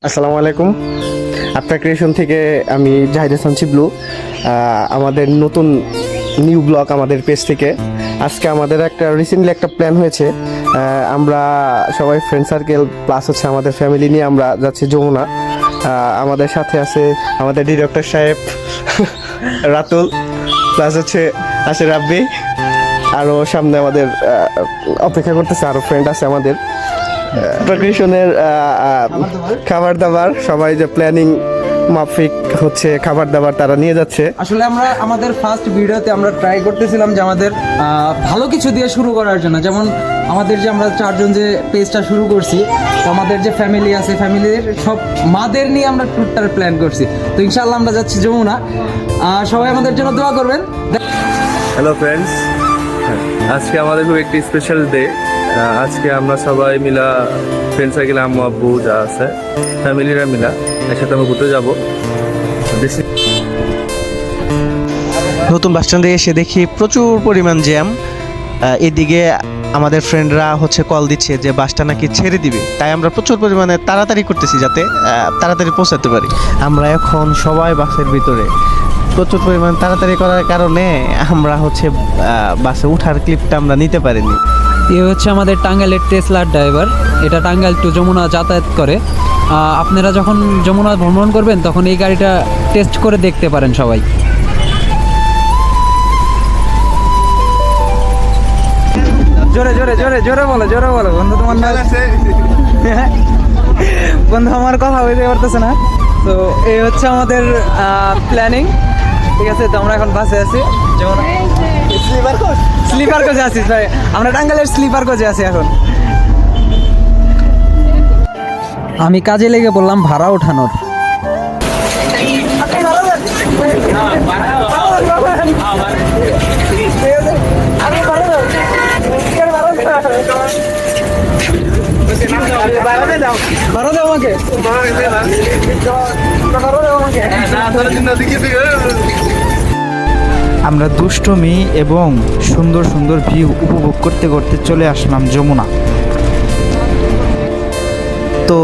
আসসালামু আলাইকুম। আপনার ক্রিয়েশন থেকে আমি জাহিদ হাসান চিবলু। আমাদের নতুন নিউ ব্লগ আমাদের পেজ থেকে আজকে আমাদের রিসেন্টলি একটা প্ল্যান হয়েছে। আমরা সবাই ফ্রেন্ড সার্কেল প্লাস হচ্ছে আমাদের ফ্যামিলি নিয়ে আমরা যাচ্ছি যমুনা। আমাদের সাথে আছে আমাদের ডিরেক্টর সাহেব রাতুল, প্লাস হচ্ছে আছে রাব্বি, আরও সামনে আমাদের অপেক্ষা করতেছে আরও ফ্রেন্ড আছে আমাদের। ক্রিয়েশনের খাবার দাবার সবাই যে প্ল্যানিং মাফিক হচ্ছে খাবার দাবার তারা নিয়ে যাচ্ছে। আসলে আমরা আমাদের ফার্স্ট ভিডিওতে আমরা ট্রাই করতেছিলাম যে আমাদের ভালো কিছু দিয়ে শুরু করার জন্য, যেমন আমাদের যে আমরা চারজন যে পেজটা শুরু করছি, তো আমাদের যে ফ্যামিলি আছে ফ্যামিলির সব মাদের নিয়ে আমরা ট্যুরটার প্ল্যান করছি। তো ইনশাআল্লাহ আমরা যাচ্ছি যমুনা, সবাই আমাদের জন্য দোয়া করবেন। হ্যালো ফ্রেন্ডস, আজকে আমাদের খুব একটি স্পেশাল ডে। আজকে আমরা সবাই মিলা ফ্রেন্ড সার্কেল, আম্মু আব্বু যা আছে ফ্যামিলিরা মিলা একসাথে আমরা ঘুরতে যাবো। নতুন বাস স্ট্যান্ডে এসে দেখি প্রচুর পরিমাণ জ্যাম। এদিকে আমাদের ফ্রেন্ডরা হচ্ছে কল দিচ্ছে যে বাসটা নাকি ছেড়ে দিবে, তাই আমরা প্রচুর পরিমাণে তাড়াতাড়ি করতেছি যাতে তাড়াতাড়ি পৌঁছাতে পারি। আমরা এখন সবাই বাসের ভিতরে, প্রচুর পরিমাণ তাড়াতাড়ি করার কারণে আমরা হচ্ছে বাসে উঠার ক্লিপটা আমরা নিতে পারিনি। এ হচ্ছে আমাদের টাঙ্গাইলের টেসলার ড্রাইভার, এটা টাঙ্গাইল টু যমুনা যাতায়াত করে। আপনারা যখন যমুনা ভ্রমণ করবেন তখন এই গাড়িটা টেস্ট করে দেখতে পারেন সবাই। জোরে জোরে জোরে জোরে বলো, জোরে বলো বন্ধু, তোমার নাম বন্ধু আমার কথা হইতে পারতেছে না। তো এই হচ্ছে আমাদের প্ল্যানিং, ঠিক আছে। তো আমরা এখন বাসে আছি, যেমন স্লিপার কোচে আছি, আমরা টাঙ্গাইলের স্লিপার কোচে আছি এখন। আমি কাজে লেগে বললাম ভাড়া ওঠানোর। আমরা দুষ্টুমি এবং সুন্দর সুন্দর ভিউ উপভোগ করতে করতে চলে আসলাম যমুনা। তো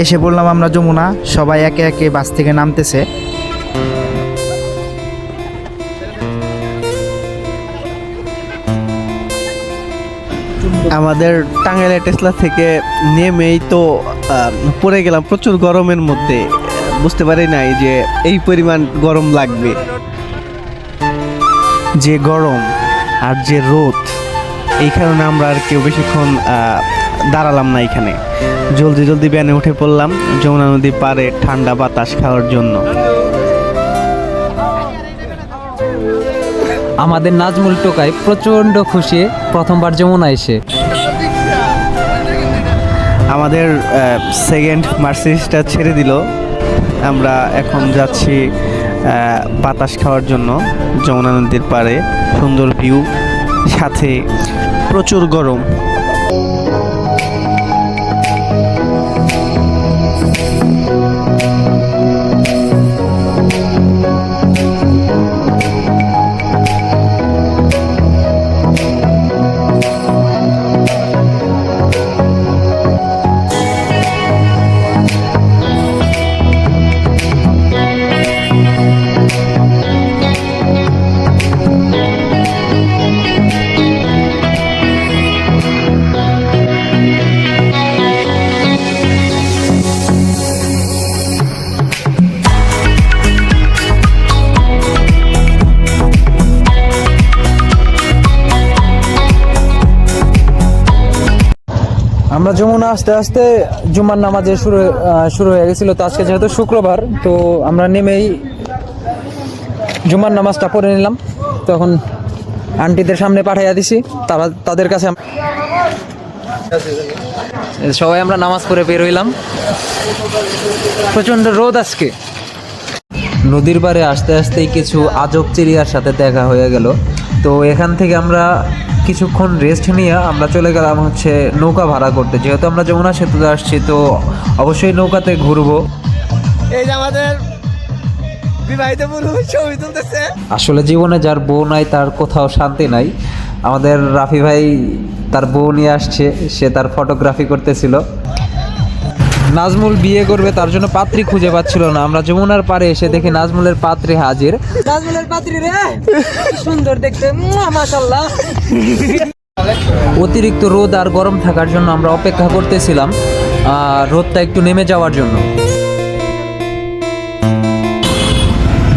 এসে বললাম আমরা যমুনা, সবাই একে একে বাস থেকে নামতেছে। আমাদের টাঙ্গাইলের টেসলা থেকে নেমেই তো পড়ে গেলাম প্রচুর গরমের মধ্যে। বুঝতে পারি নাই যে এই পরিমাণ গরম লাগবে। যে গরম আর যে রোদ, এই কারণে আমরা আর কেউ বেশিক্ষণ দাঁড়ালাম না এখানে। জলদি জলদি ভ্যানে উঠে পড়লাম যমুনা নদী পাড়ে ঠান্ডা বাতাস খাওয়ার জন্য। আমাদের নাজমুল টোকাই প্রচণ্ড খুশি প্রথমবার যমুনা এসে। আমাদের সেকেন্ড মার্সিডিজটা ছেড়ে দিল, আমরা এখন যাচ্ছি বাতাস খাওয়ার জন্য যমুনা নদীর পাড়ে। সুন্দর ভিউ, সাথে প্রচুর গরম। আমরা যমুনা আস্তে আস্তে জুমার নামাজে শুরু হয়ে গেছিলো। তো আজকে যেহেতু শুক্রবার, তো আমরা নেমেই জুমার নামাজটা পড়ে নিলাম। তখন আন্টিদের সামনে পাঠাইয়া দিছি, তাদের কাছে সবাই আমরা নামাজ পড়ে বের হইলাম। প্রচণ্ড রোদ আজকে। নদীর পাড়ে আসতে আসতেই কিছু আজব চিড়িয়ার সাথে দেখা হয়ে গেল। তো এখান থেকে আমরা কিছুক্ষণ রেস্ট নিয়ে আমরা চলে গেলাম হচ্ছে নৌকা ভাড়া করতে। যেহেতু আমরা যমুনা সেতুতে আসছি, তো অবশ্যই নৌকাতে ঘুরবো। এই যে আমাদের বিবাহিত পুরুষ ছবি তুলতেছে। আসলে জীবনে যার বউ নাই তার কোথাও শান্তি নাই। আমাদের রাফি ভাই তার বউ নিয়ে আসছে, সে তার ফটোগ্রাফি করতেছিল। নাজমুল বিয়ে করবে, তার জন্য পাত্রী খুঁজে পাচ্ছিল না। আমরা যমুনার পাড়ে এসে দেখি নাজমুলের পাত্রী হাজির। নাজমুলের পাত্রী রে, কি সুন্দর দেখতে, মাশাআল্লাহ। অতিরিক্ত রোদ আর গরম থাকার জন্য আমরা অপেক্ষা করতেছিলাম রোদটা একটু নেমে যাওয়ার জন্য।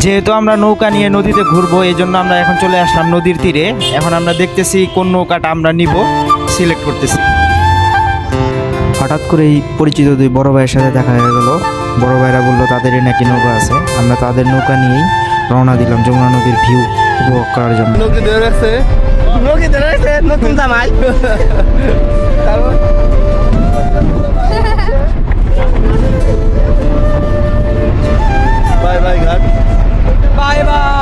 যেহেতু আমরা নৌকা নিয়ে নদীতে ঘুরবো, এই জন্য আমরা এখন চলে আসলাম নদীর তীরে। এখন আমরা দেখতেছি কোন নৌকাটা আমরা নিব, সিলেক্ট করতেছি। হঠাৎ করে এই পরিচিত দুই বড় ভাইয়ের সাথে দেখা হয়ে গেল। বড় ভাইরা বললো তাদেরই নাকি নৌকা আছে। আমরা তাদের নৌকা নিয়েই রওনা দিলাম যমুনা নদীর ভিউ উপভোগ করার জন্য। নতুন জামাই বাই বাই ঘাট। বাই বাই,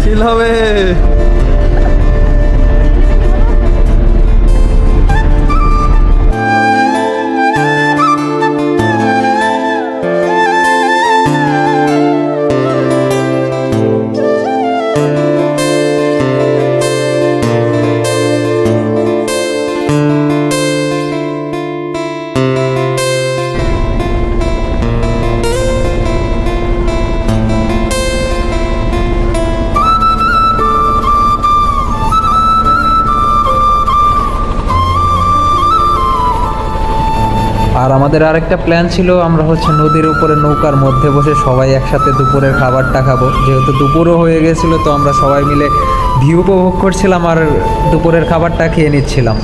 চিল হবে। আর আমাদের আরেকটা প্ল্যান ছিল, আমরা হচ্ছে নদীর উপরে নৌকার মধ্যে বসে সবাই একসাথে দুপুরের খাবারটা খাবো। যেহেতু দুপুরও হয়ে গেছিলো, তো আমরা সবাই মিলে ভিউ উপভোগ করছিলাম আর দুপুরের খাবারটা খেয়ে নিচ্ছিলাম।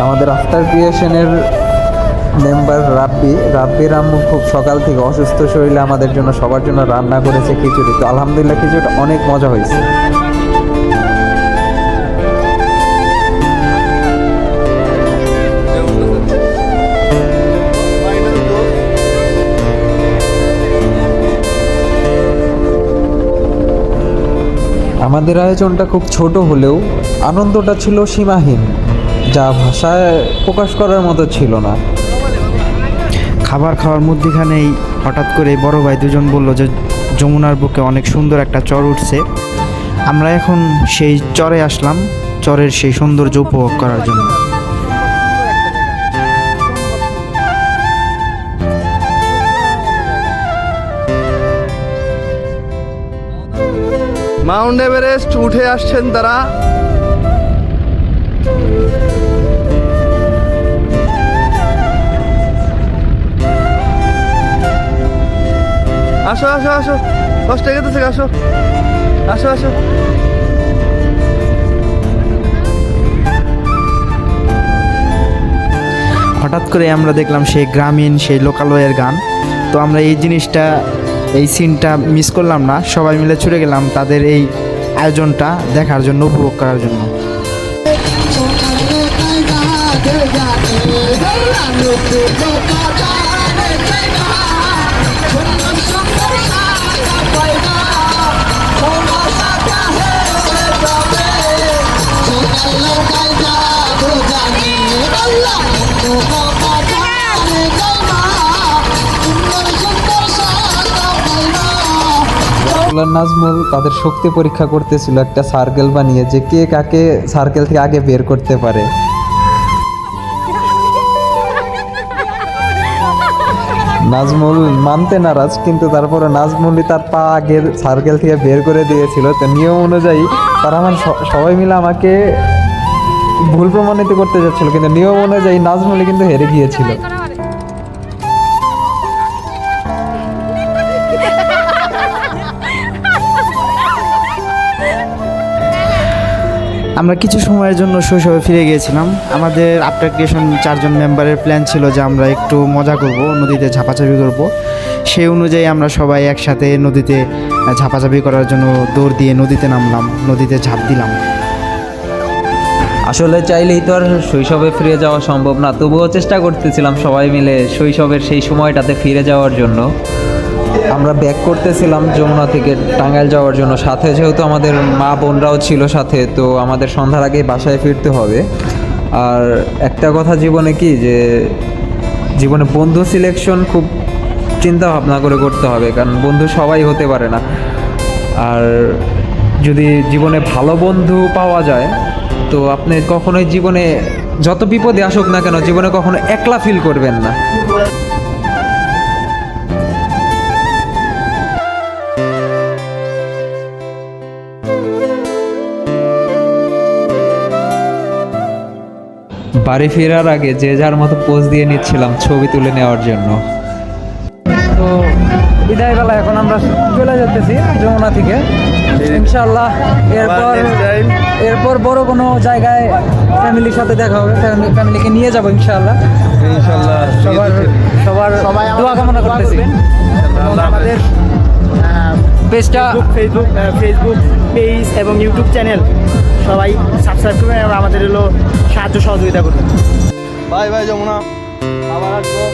আমাদের আফটার ক্রিয়েশনের মেম্বার রাব্বির আম্মু খুব সকাল থেকে অসুস্থ শরীরে আমাদের জন্য সবার জন্য রান্না করেছে খিচুড়ি। তো আলহামদুলিল্লাহ খিচুড়িটা অনেক মজা হয়েছে। আমাদের আয়োজনটা খুব ছোট হলেও আনন্দটা ছিল সীমাহীন, যা ভাষায় প্রকাশ করার মতো ছিল না। খাবার খাওয়ার মধ্যখানেই হঠাৎ করে বড় ভাই দুজন বলল যে যমুনার বুকে অনেক সুন্দর একটা চর উঠছে। আমরা এখন সেই চরে আসলাম, চরের সেই সৌন্দর্য উপভোগ করার জন্য। মাউন্ট এভারেস্ট উঠে আসছেন তারা। আসো আসো আসো, কষ্ট হয়ে গেছে, আসো আসো আসো। হঠাৎ করে আমরা দেখলাম সেই গ্রামীণ সেই লোকালয়ের গান। তো আমরা এই জিনিসটা, এই সিনটা মিস করলাম না। সবাই মিলে ছুটে গেলাম তাদের এই আয়োজনটা দেখার জন্য, উপভোগ করার জন্য। নাজমুল তাদের শক্তি পরীক্ষা করতেছিল একটা সার্কেল বানিয়ে, যে কে কাকে সার্কেল থেকে আগে বের করতে পারে। নাজমুল মানতে নারাজ, কিন্তু তারপরে নাজমুলই তার পা আগের সার্কেল থেকে বের করে দিয়েছিল। তো নিয়ম অনুযায়ী তারা সবাই মিলে আমাকে ভুল প্রমাণিত করতে যাচ্ছিল, কিন্তু নিয়ম অনুযায়ী নাজমুলই কিন্তু হেরে গিয়েছিল। আমরা কিছু সময়ের জন্য শৈশবে ফিরে গিয়েছিলাম। আমাদের আফটার ক্রিয়েশন 4 জন মেম্বারের প্ল্যান ছিল যে আমরা একটু মজা করব, নদীতে ঝাপাঝাপি করব। সেই অনুযায়ী আমরা সবাই একসাথে নদীতে ঝাপাঝাপি করার জন্য দৌড় দিয়ে নদীতে নামলাম, নদীতে ঝাঁপ দিলাম। আসলে চাইলেই তো আর শৈশবে ফিরে যাওয়া সম্ভব না, তবুও চেষ্টা করতেছিলাম সবাই মিলে শৈশবের সেই সময়টাতে ফিরে যাওয়ার জন্য। আমরা ব্যাক করতেছিলাম যমুনা থেকে টাঙ্গাইল যাওয়ার জন্য, সাথে যেহেতু আমাদের মা বোনরাও ছিল সাথে, তো আমাদের সন্ধ্যার আগেই বাসায় ফিরতে হবে। আর একটা কথা জীবনে কি, যে জীবনে বন্ধু সিলেকশন খুব চিন্তা ভাবনা করে করতে হবে, কারণ বন্ধু সবাই হতে পারে না। আর যদি জীবনে ভালো বন্ধু পাওয়া যায়, তো আপনি কখনোই জীবনে যত বিপদে আসুক না কেন, জীবনে কখনো একলা ফিল করবেন না। বাড়ি ফেরার আগে যে যার মতো পোজ দিয়ে নিচ্ছিলাম ছবি তুলে নেওয়ার জন্য। তো বিদায় বেলা এখন আমরা চলে যেতেছি যমুনা থেকে, ইনশাআল্লাহ এরপর বড় কোনো জায়গায় ফ্যামিলির সাথে দেখা হবে, ফ্যামিলিকে নিয়ে যাবো ইনশাআল্লাহ। ইনশাল্লাহ সবার দোয়া কামনা করতেছি। আমাদের পেজটা ফেসবুক পেজ এবং ইউটিউব চ্যানেল সবাই সাবস্ক্রাইব করবেন এবং আমাদের হলো সাহায্য সহযোগিতা করবেন। বাই বাই যমুনা, আবার আসবো।